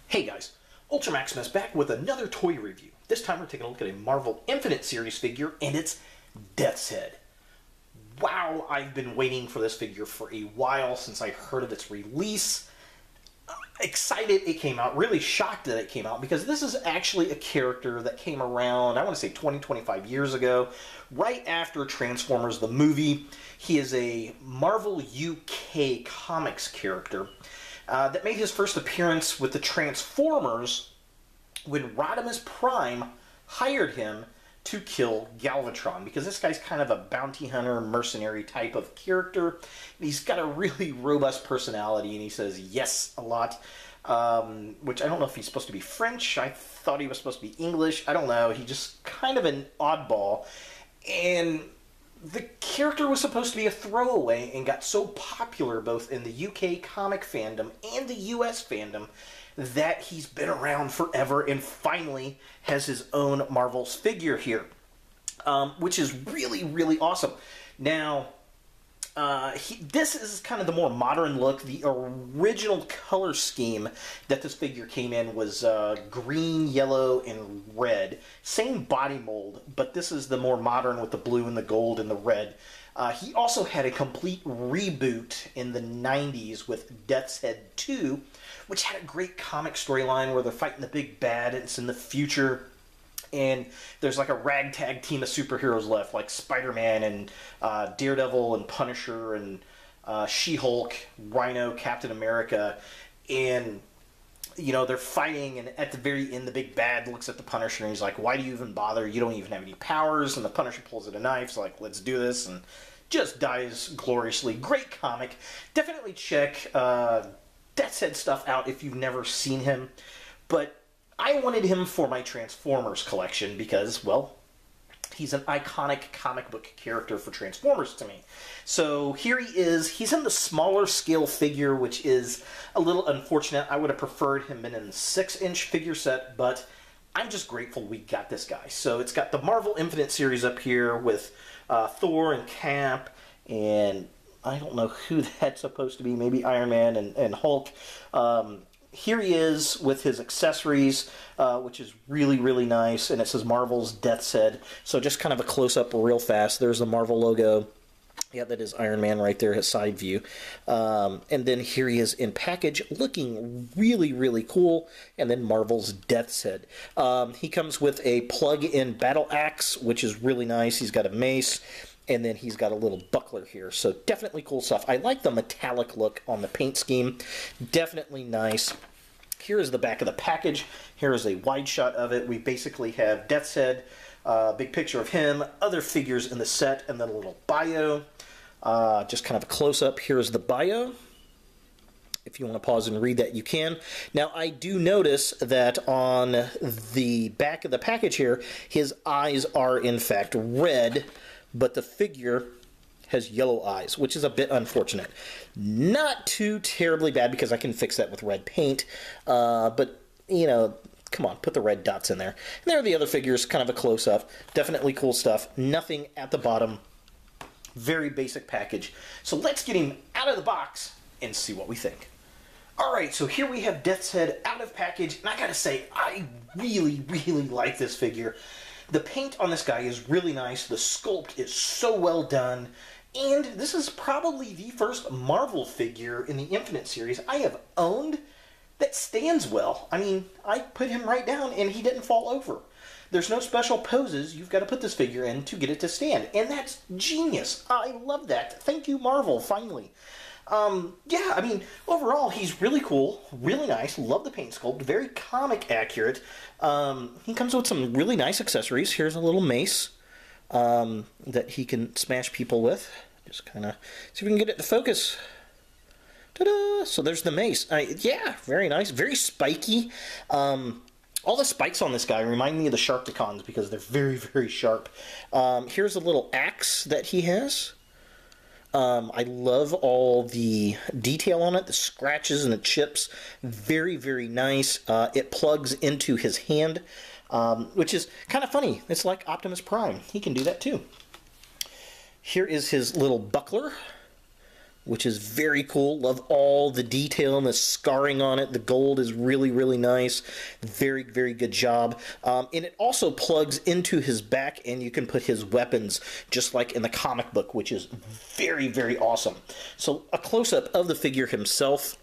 Hey guys, Ultramaximus back with another toy review. This time we're taking a look at a Marvel Infinite Series figure, and it's Death's Head. Wow, I've been waiting for this figure for a while since I heard of its release. Excited it came out, really shocked that it came out, because this is actually a character that came around, I want to say 25 years ago, right after Transformers the movie. He is a Marvel UK comics character that made his first appearance with the Transformers when Rodimus Prime hired him to kill Galvatron, because this guy's kind of a bounty hunter, mercenary type of character. He's got a really robust personality, and he says yes a lot, which I don't know if he's supposed to be French. I thought he was supposed to be English. I don't know. He's just kind of an oddball. And the character was supposed to be a throwaway and got so popular both in the UK comic fandom and the US fandom that he's been around forever and finally has his own Marvel's figure here, which is really, really awesome. Now, this is kind of the more modern look. The original color scheme that this figure came in was green, yellow, and red. Same body mold, but this is the more modern with the blue and the gold and the red. He also had a complete reboot in the 90s with Death's Head 2, which had a great comic storyline where they're fighting the big bad. It's in the future, and there's like a ragtag team of superheroes left, like Spider-Man and Daredevil and Punisher and She-Hulk, Rhino, Captain America, and you know, they're fighting, and at the very end the big bad looks at the Punisher and he's like, why do you even bother? You don't even have any powers. And the Punisher pulls out a knife, so like, let's do this, and just dies gloriously. Great comic. Definitely check Death's Head stuff out if you've never seen him. But I wanted him for my Transformers collection because, well, he's an iconic comic book character for Transformers to me. So here he is. He's in the smaller scale figure, which is a little unfortunate. I would have preferred him in a 6-inch figure set, but I'm just grateful we got this guy. So it's got the Marvel Infinite series up here with Thor and Cap, and I don't know who that's supposed to be. Maybe Iron Man and Hulk. Here he is with his accessories, which is really, really nice, and it says Marvel's Death's Head. So just kind of a close-up real fast. There's the Marvel logo. Yeah, that is Iron Man right there, his side view. And then here he is in package, looking really, really cool. And then Marvel's Death's Head. He comes with a plug-in battle axe, which is really nice. He's got a mace, and then he's got a little buckler here. So definitely cool stuff. I like the metallic look on the paint scheme. Definitely nice. Here is the back of the package. Here is a wide shot of it. We basically have Death's Head, big picture of him, other figures in the set, and then a little bio. Just kind of a close-up. Here's the bio. If you want to pause and read that, you can. Now, I do notice that on the back of the package here, his eyes are, in fact, red, but the figure has yellow eyes, which is a bit unfortunate. Not too terribly bad, because I can fix that with red paint, but, you know, come on, put the red dots in there. And there are the other figures, kind of a close-up. Definitely cool stuff. Nothing at the bottom. Very basic package. So let's get him out of the box and see what we think. Alright, so here we have Death's Head out of package, and I gotta say, I really, really like this figure. The paint on this guy is really nice. The sculpt is so well done. And this is probably the first Marvel figure in the Infinite series I have owned that stands well. I mean, I put him right down and he didn't fall over. There's no special poses you've got to put this figure in to get it to stand. And that's genius. I love that. Thank you, Marvel, finally. Yeah, I mean, overall, he's really cool, really nice. Love the paint sculpt, very comic accurate. He comes with some really nice accessories. Here's a little mace that he can smash people with. Just kind of see if we can get it to focus. Ta-da! So there's the mace. Yeah, very nice, very spiky. All the spikes on this guy remind me of the Sharkticons because they're very, very sharp. Here's a little axe that he has. I love all the detail on it, the scratches and the chips. Very, very nice. It plugs into his hand, which is kind of funny. It's like Optimus Prime. He can do that too. Here is his little buckler. which is very cool. Love all the detail and the scarring on it. The gold is really, really nice. Very, very good job. And it also plugs into his back, and you can put his weapons just like in the comic book, which is very, very awesome. So a close-up of the figure himself.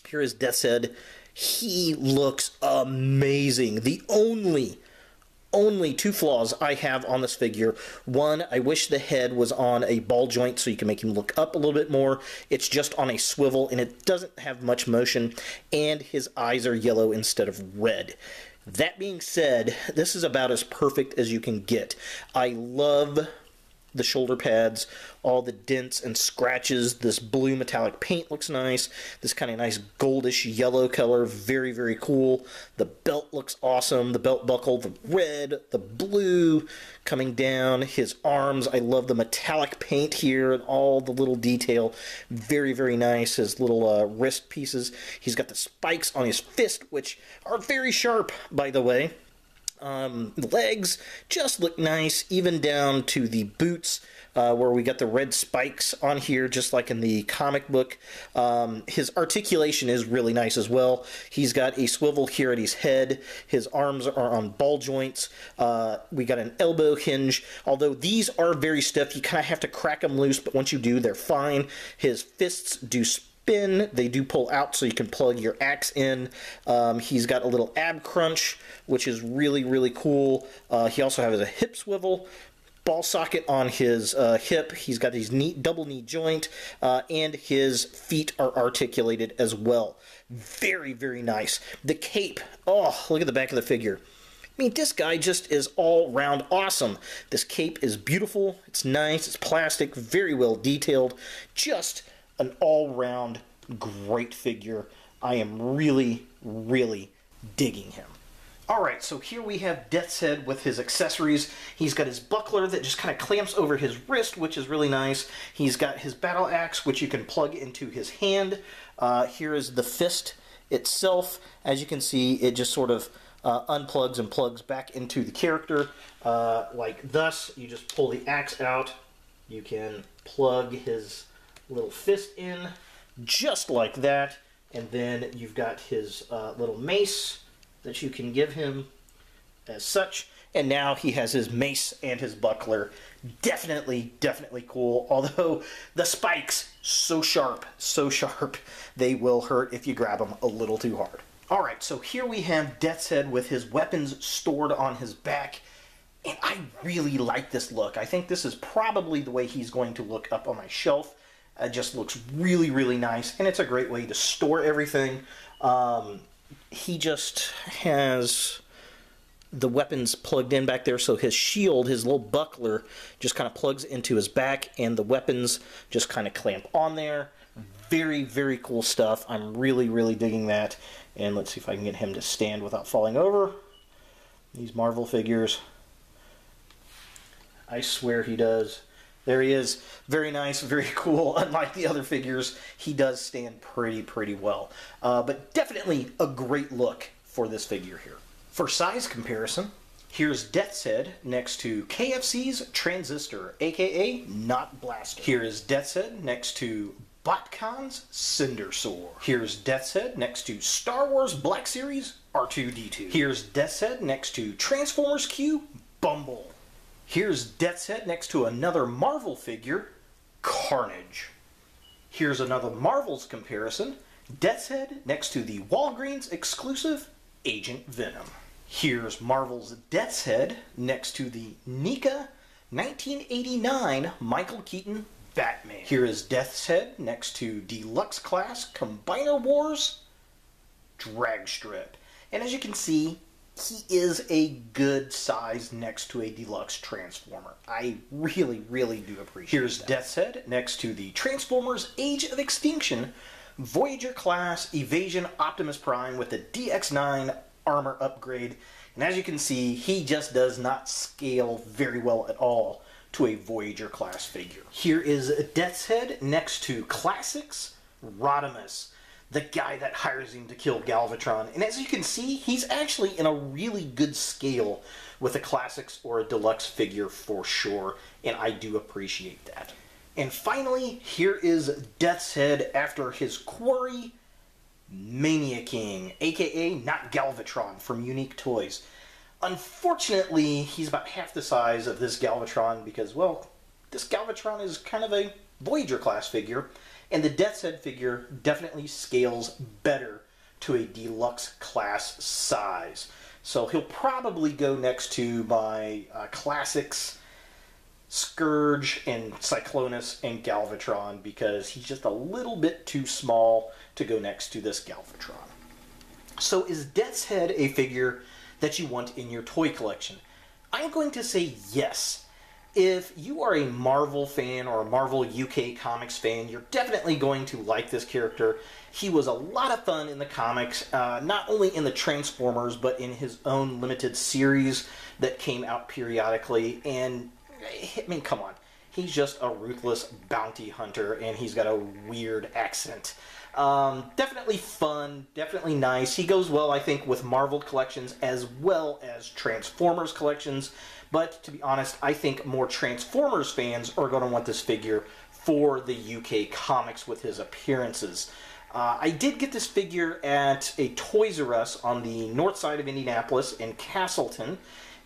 Here is Death's Head. He looks amazing. The only two flaws I have on this figure. One, I wish the head was on a ball joint so you can make him look up a little bit more. It's just on a swivel and it doesn't have much motion, and his eyes are yellow instead of red. That being said, this is about as perfect as you can get. I love the shoulder pads, all the dents and scratches. This blue metallic paint looks nice. This kind of nice goldish yellow color, very, very cool. The belt looks awesome. The belt buckle, the red, the blue coming down. His arms, I love the metallic paint here and all the little detail. Very, very nice. His little wrist pieces. He's got the spikes on his fist, which are very sharp, by the way. The legs just look nice, even down to the boots, where we got the red spikes on here, just like in the comic book. His articulation is really nice as well. He's got a swivel here at his head. His arms are on ball joints. We got an elbow hinge. Although these are very stiff, you kind of have to crack them loose, but once you do, they're fine. His fists do spin. They do pull out so you can plug your axe in. He's got a little ab crunch, which is really, really cool. He also has a hip swivel, ball socket on his hip. He's got his double knee joint, and his feet are articulated as well. Very, very nice. The cape. Oh, look at the back of the figure. I mean, this guy just is all-round awesome. This cape is beautiful. It's nice. It's plastic. Very well detailed. Just an all-round great figure. I am really, really digging him. Alright, so here we have Death's Head with his accessories. He's got his buckler that just kind of clamps over his wrist, which is really nice. He's got his battle axe, which you can plug into his hand. Here is the fist itself. As you can see, it just sort of unplugs and plugs back into the character, like thus. You just pull the axe out. You can plug his little fist in, just like that. And then you've got his little mace that you can give him as such. And now he has his mace and his buckler. Definitely, definitely cool. Although the spikes, so sharp, they will hurt if you grab them a little too hard. Alright, so here we have Death's Head with his weapons stored on his back. And I really like this look. I think this is probably the way he's going to look up on my shelf. It just looks really, really nice, and it's a great way to store everything. He just has the weapons plugged in back there, so his shield, his little buckler, just kind of plugs into his back, and the weapons just kind of clamp on there. Very, very cool stuff. I'm really, really digging that. And let's see if I can get him to stand without falling over. These Marvel figures, I swear he does. There he is. Very nice, very cool. Unlike the other figures, he does stand pretty well. But definitely a great look for this figure here. For size comparison, here's Death's Head next to KFC's Transistor, aka Not Blaster. Here is Death's Head next to BotCon's Cindersaur. Here's Death's Head next to Star Wars Black Series R2-D2. Here's Death's Head next to Transformers Q Bumble. Here's Death's Head next to another Marvel figure, Carnage. Here's another Marvel's comparison, Death's Head next to the Walgreens exclusive Agent Venom. Here's Marvel's Death's Head next to the NECA 1989 Michael Keaton Batman. Here is Death's Head next to Deluxe Class Combiner Wars Dragstrip. And as you can see, he is a good size next to a deluxe Transformer. I really, really do appreciate it. Here's Death's Head next to the Transformers Age of Extinction Voyager Class Evasion Optimus Prime with the DX9 armor upgrade. And as you can see, he just does not scale very well at all to a Voyager class figure. Here is Death's Head next to Classics Rodimus, the guy that hires him to kill Galvatron. And as you can see, he's actually in a really good scale with a Classics or a Deluxe figure for sure, and I do appreciate that. And finally, here is Death's Head after his quarry, Mania King, aka not Galvatron from Unique Toys. Unfortunately, he's about half the size of this Galvatron because, well, this Galvatron is kind of a Voyager class figure, and the Death's Head figure definitely scales better to a deluxe class size. So he'll probably go next to my Classics, Scourge, and Cyclonus, and Galvatron because he's just a little bit too small to go next to this Galvatron. So is Death's Head a figure that you want in your toy collection? I'm going to say yes. If you are a Marvel fan or a Marvel UK Comics fan, you're definitely going to like this character. He was a lot of fun in the comics, not only in the Transformers, but in his own limited series that came out periodically. And, I mean, come on. He's just a ruthless bounty hunter, and he's got a weird accent. Definitely fun, definitely nice. He goes well, I think, with Marvel collections as well as Transformers collections. But to be honest, I think more Transformers fans are going to want this figure for the UK comics with his appearances. I did get this figure at a Toys R Us on the north side of Indianapolis in Castleton,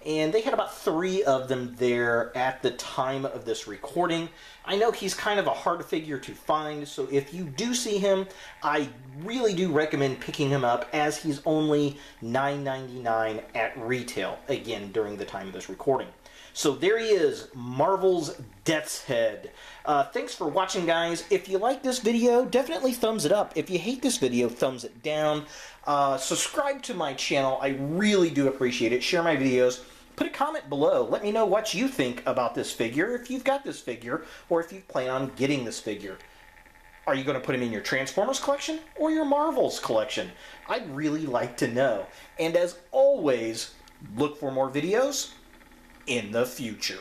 and they had about 3 of them there at the time of this recording. I know he's kind of a hard figure to find, so if you do see him, I really do recommend picking him up as he's only $9.99 at retail, again, during the time of this recording. So there he is, Marvel's Death's Head. Thanks for watching, guys. If you like this video, definitely thumbs it up. If you hate this video, thumbs it down. Subscribe to my channel. I really do appreciate it. Share my videos. Put a comment below. Let me know what you think about this figure, if you've got this figure, or if you plan on getting this figure. Are you going to put him in your Transformers collection or your Marvels collection? I'd really like to know. And as always, look for more videos in the future.